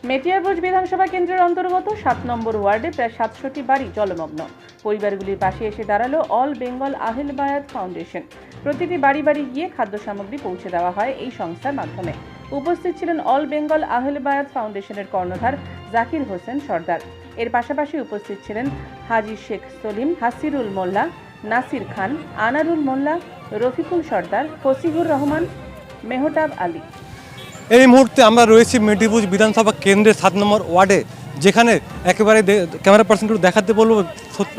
মেটিয়ারভোজ বিধানসভা কেন্দ্রের অন্তর্গত 7 নম্বর ওয়ার্ডে প্রায় 700টি বাড়ি জলমগ্ন। পরিবারগুলির পাশে এসে দাঁড়ালো অল বেঙ্গল আহলে বায়াত ফাউন্ডেশন। প্রতিটি বাড়ি বাড়ি গিয়ে খাদ্য সামগ্রী পৌঁছে দেওয়া হয় এই সংস্থার মাধ্যমে। উপস্থিত ছিলেন অল বেঙ্গল আহলে বায়াত ফাউন্ডেশনের কর্ণধার জাকির হোসেন সর্দার। এর পাশাপাশি উপস্থিত ছিলেন হাজী শেখ সলিম, হাসিরুল মোল্লা, নাসির খান, আনারুল মোল্লা, রফিকুল সর্দার, ফসিহুর রহমান, মেহতাব আলী। এই মুহূর্তে আমরা রয়েছি মেটিয়ারভোজ বিধানসভা কেন্দ্রের 7 নম্বর ওয়ার্ডে, যেখানে একেবারে ক্যামেরা পার্সনগুলো দেখাতে বলবো।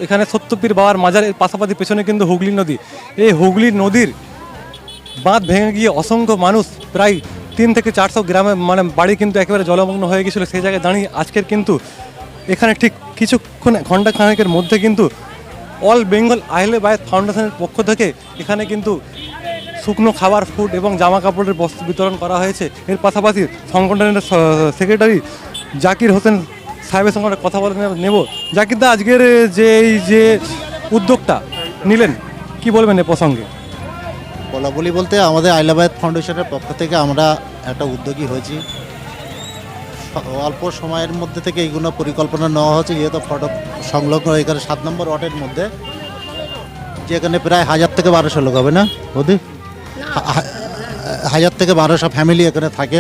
এখানে সত্যপীর বাবার মাজারের পাশাপাশি পেছনে কিন্তু হুগলি নদী। এই হুগলি নদীর বাঁধ ভেঙে গিয়ে অসংখ্য মানুষ, প্রায় 300 থেকে 400 গ্রামে বাড়ি কিন্তু একেবারে জলমগ্ন হয়ে গেছিলো। সেই জায়গায় দাঁড়িয়ে আজকের কিন্তু এখানে ঠিক কিছুক্ষণ ঘন্টা খানেকের মধ্যে কিন্তু অল বেঙ্গল আহলে বায়াত ফাউন্ডেশনের পক্ষ থেকে এখানে কিন্তু শুকনো খাবার, ফুড এবং জামা কাপড়ের বস্ত্র বিতরণ করা হয়েছে। এর পাশাপাশি সংগঠনের সেক্রেটারি জাকির হোসেন সাহেবের সঙ্গে কথা বলে নেব। জাকির দা, আজকের যে উদ্যোগটা নিলেন, কি বলবেন এ প্রসঙ্গে? বলাবলি বলতে আমাদের আহলে বায়াত ফাউন্ডেশনের পক্ষ থেকে আমরা একটা উদ্যোগী হয়েছি। অল্প সময়ের মধ্যে থেকে এইগুলো পরিকল্পনা নেওয়া হচ্ছে, যেহেতু ফটক সংলগ্ন এখানে 7 নম্বর ওয়ার্ডের মধ্যে, যেখানে প্রায় 1000 থেকে 1200 লোক হবে না, ওদের 1000 থেকে 1200 ফ্যামিলি এখানে থাকে।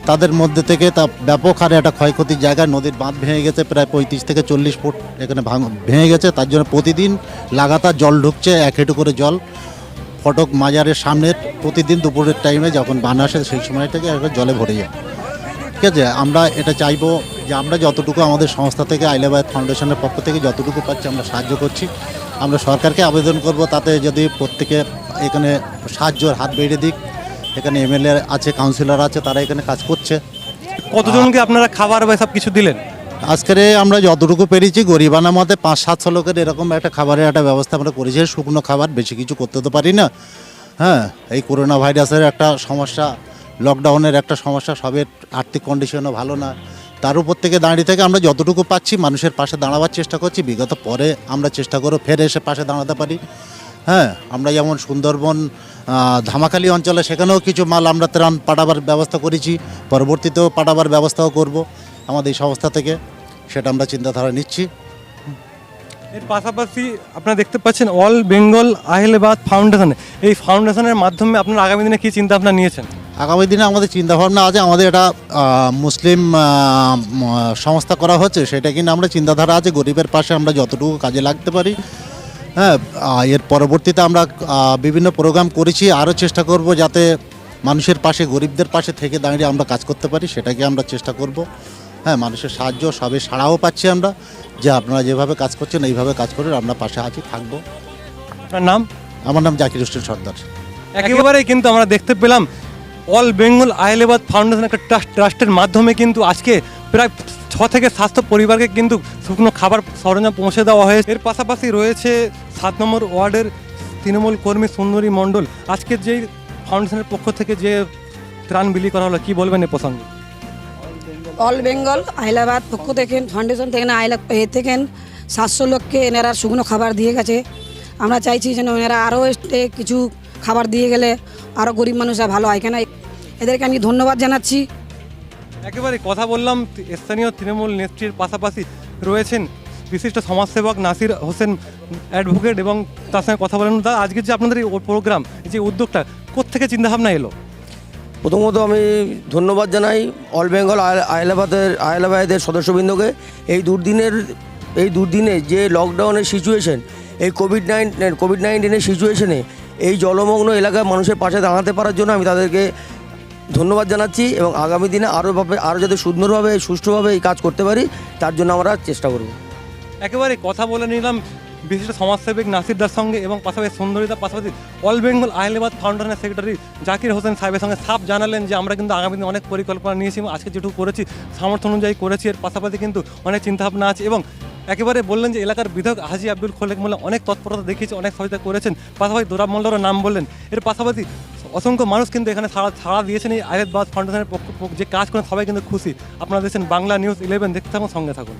তাদের মধ্যে থেকে তা ব্যাপক হারে একটা ক্ষয়ক্ষতির জায়গায় নদীর বাঁধ ভেঙে গেছে, প্রায় 35 থেকে 40 ফুট এখানে ভেঙে গেছে। তার জন্য প্রতিদিন লাগাতার জল ঢুকছে, 1 হেঁটু করে জল ফটক মাজারের সামনে প্রতিদিন দুপুরের টাইমে যখন বান আসে সেই সময় থেকে জলে ভরে যায়। ঠিক আছে, আমরা এটা চাইবো যে আমরা যতটুকু আমাদের সংস্থা থেকে আহলে বায়াত ফাউন্ডেশনের পক্ষ থেকে যতটুকু পাচ্ছি আমরা সাহায্য করছি। আমরা সরকারকে আবেদন করব তাতে যদি প্রত্যেকে এখানে সাহায্যের হাত বেড়ে দিক। এখানে এমএলএ আছে, কাউন্সিলর আছে, তারা এখানে কাজ করছে। কতজনকে আপনারা খাবার বা সব কিছু দিলেন? আজকের আমরা যতটুকু পেরেছি গরিবানা মতে 500-700 লোকের এরকম একটা খাবারের একটা ব্যবস্থা আমরা করেছি। শুকনো খাবার, বেশি কিছু করতে তো পারি না। হ্যাঁ, এই করোনা ভাইরাসের একটা সমস্যা, লকডাউনের একটা সমস্যা, সবের আর্থিক কন্ডিশনও ভালো না। তার উপর থেকে দাঁড়িয়ে থেকে আমরা যতটুকু পাচ্ছি মানুষের পাশে দাঁড়াবার চেষ্টা করছি। বিগত পরে আমরা চেষ্টা করব ফের এসে পাশে দাঁড়াতে পারি। হ্যাঁ, আমরা যেমন সুন্দরবন, ধামাখালি অঞ্চলে সেখানেও কিছু মাল আমরা ত্রাণ পাঠাবার ব্যবস্থা করেছি, পরবর্তীতেও পাঠাবার ব্যবস্থাও করব আমাদের এই সংস্থা থেকে, সেটা আমরা চিন্তাধারা নিচ্ছি। এর পাশাপাশি আপনারা দেখতে পাচ্ছেন অল বেঙ্গল আহলে বায়াত ফাউন্ডেশন। এই ফাউন্ডেশনের মাধ্যমে আপনারা আগামী দিনে কী চিন্তা ভাবনা নিয়েছেন? আগামী দিনে আমাদের চিন্তাভাবনা আছে, আমাদের এটা মুসলিম সংস্থা করা হচ্ছে, সেটা কিনা আমরা চিন্তাধারা আছে গরিবের পাশে আমরা যতটুকু কাজে লাগতে পারি। হ্যাঁ, এর পরবর্তীতে আমরা বিভিন্ন প্রোগ্রাম করেছি, আরও চেষ্টা করব যাতে মানুষের পাশে, গরিবদের পাশে থেকে দাঁড়িয়ে আমরা কাজ করতে পারি, সেটাকে আমরা চেষ্টা করব। হ্যাঁ, মানুষের সাহায্য সবে সাড়াও পাচ্ছি আমরা, যে আপনারা যেভাবে কাজ করছেন এইভাবে কাজ করে আমরা পাশে আছি, থাকবো। আপনার নাম? আমার নাম জাকির হোসেন সর্দার। একেবারেই কিন্তু আমরা দেখতে পেলাম অল বেঙ্গল আহলে বায়াত ফাউন্ডেশন একটা ট্রাস্টের মাধ্যমে কিন্তু আজকে প্রায় 6 থেকে 700 পরিবারকে কিন্তু শুকনো খাবার সরঞ্জাম পৌঁছে দেওয়া হয়েছে। এর পাশাপাশি রয়েছে 7 নম্বর ওয়ার্ডের তৃণমূল কর্মী সুন্দরী মণ্ডল। আজকের যেই ফাউন্ডেশনের পক্ষ থেকে যে ত্রাণ বিলি করা হলো, কি বলবেন এ প্রসঙ্গে? অল বেঙ্গল আহলে বায়াত পক্ষ থেকে ফাউন্ডেশন থেকে থেকে 700 লোককে এনারা শুকনো খাবার দিয়ে গেছে। আমরা চাইছি যেন এনারা আরও কিছু খাবার দিয়ে গেলে আরও গরিব মানুষরা ভালো হয়। কেন এদেরকে আমি ধন্যবাদ জানাচ্ছি। একেবারে কথা বললাম স্থানীয় তৃণমূল নেত্রীর পাশাপাশি রয়েছেন বিশিষ্ট সমাজসেবক নাসির হোসেন অ্যাডভোকেট, এবং তার সঙ্গে কথা বলেন। দা, আজকে যে আপনাদের এই প্রোগ্রাম, যে উদ্যোগটা কোত্থেকে চিন্তাভাবনা এলো? প্রথমত আমি ধন্যবাদ জানাই অল বেঙ্গল আহলে বায়াতের সদস্যবৃন্দকে। এই দুর্দিনে যে লকডাউনের সিচুয়েশন, এই কোভিড-19 সিচুয়েশনে এই জলমগ্ন এলাকার মানুষের পাশে দাঁড়াতে পারার জন্য আমি তাদেরকে ধন্যবাদ জানাচ্ছি, এবং আগামী দিনে আরও যাতে সুন্দরভাবে, সুষ্ঠুভাবে এই কাজ করতে পারি তার জন্য আমরা চেষ্টা করব। একেবারে কথা বলে নিলাম বিশিষ্ট সমাজসেবক নাসিরদার সঙ্গে, এবং পাশাপাশি সুন্দরিতার পাশাপাশি অল বেঙ্গল আহলে বায়াত ফাউন্ডেশনের সেক্রেটারি জাকির হোসেন সাহেবের সঙ্গে সাফ জানালেন যে আমরা কিন্তু আগামী দিনে অনেক পরিকল্পনা নিয়েছি এবং আজকে যেটুকু করেছি সামর্থ্য অনুযায়ী করেছি। এর পাশাপাশি কিন্তু অনেক চিন্তাভাবনা আছে, এবং একেবারে বললেন যে এলাকার বিধায়ক হাজী আব্দুল খোলেক মোল্লা অনেক তৎপরতা দেখিয়েছে, অনেক সহায়তা করেছেন। পাশাপাশি দোরাব মোল্লারও নাম বললেন। এর পাশাপাশি অসংখ্য মানুষ কিন্তু এখানে সাড়া দিয়েছেন এই আহলে বায়াত ফাউন্ডেশনের পক্ষ যে কাজ করেন, সবাই কিন্তু খুশি। আপনারা দেখছেন বাংলা নিউজ 11, দেখতে থাকুন, সঙ্গে থাকুন।